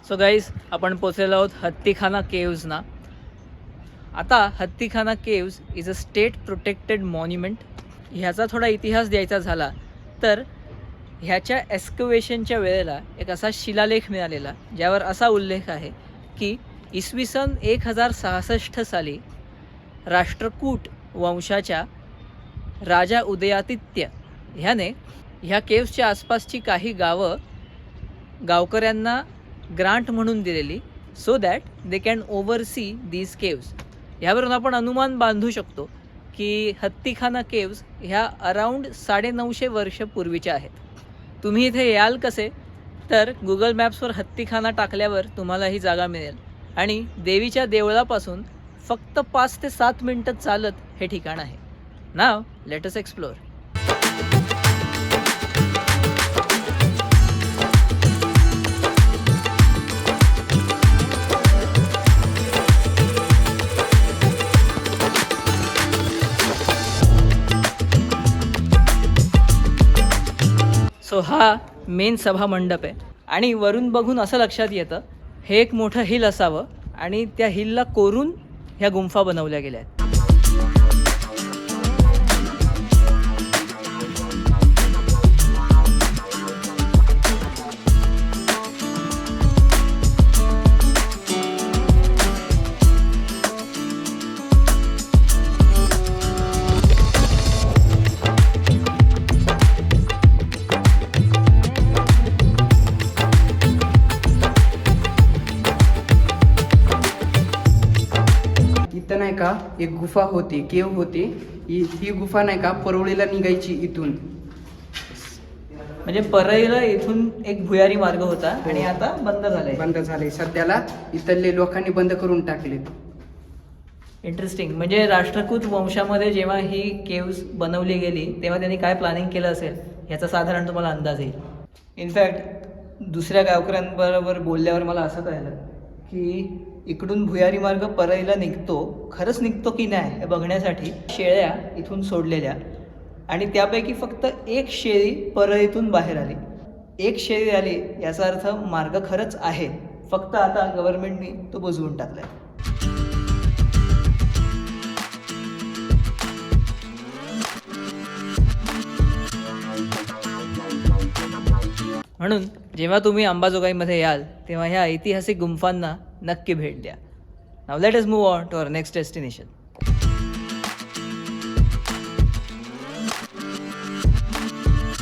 So guys, आपण पोचलेलो आहोत हत्तीखाना केव्जना. आता Hattikhana caves is a state protected monument. ह्याचा थोडा इतिहास द्यायचा झाला तर ह्याच्या एक्स्कवेशनच्या वेळेला एक असा शिलालेख मिळालेला ज्यावर असा उल्लेख आहे की इसवी सन 1066 साली राष्ट्रकूट वंशाच्या राजा उदयादित्य ह्याने ह्या केव्सच्या आसपासची काही गावं गावकऱ्यांना ग्रांट म्हणून दिलेली, so that they can oversee these caves. ह्यावरून आपण अनुमान बांधू शकतो की हत्तीखाना केव्ज ह्या अराऊंड 950 वर्ष पूर्वीच्या आहेत. तुम्ही इथे याल कसे तर गुगल मॅप्सवर हत्तीखाना टाकल्यावर तुम्हाला ही जागा मिळेल आणि देवीच्या देवळापासून फक्त 5 ते 7 मिनिटं चालत हे ठिकाण आहे. नाव लेट अस एक्सप्लोर. सो हा मेन सभा मंडप आहे आणि वरून बघून असं लक्षात येतं हे एक मोठं हिल असावं आणि त्या हिलला कोरून ह्या गुंफा बनवल्या गेल्या आहेत. इथं नाही का एक गुफा होती, केव होती. ही गुफा नाही का परवळीला निघायची इथून. म्हणजे परळीला इथून एक भुयारी मार्ग होता आणि आता बंद झालाय. बंद झाले सध्याला. इथले लोकांनी बंद करून टाकले. इंटरेस्टिंग. म्हणजे राष्ट्रकूट वंशामध्ये जेव्हा ही केव्ज बनवली गेली तेव्हा त्यांनी काय प्लॅनिंग केलं असेल ह्याचा साधारण तुम्हाला अंदाज येईल. इनफॅक्ट दुसऱ्या गावकऱ्यांबरोबर बोलल्यावर मला असं कळलं की इकडून भुयारी मार्ग परळीला निघतो, खरंच निघतो की नाही हे बघण्यासाठी शेळ्या इथून सोडलेल्या आणि त्यापैकी फक्त एक शेळी परळीतून बाहेर आली. एक शेळी आली याचा अर्थ मार्ग खरंच आहे, फक्त आता गव्हर्नमेंटनी तो बुजवून टाकलाय. म्हणून जेव्हा तुम्ही अंबाजोगाईमध्ये याल तेव्हा ह्या ऐतिहासिक गुंफांना नक्की भेट द्या. नाव let us move on to our next destination.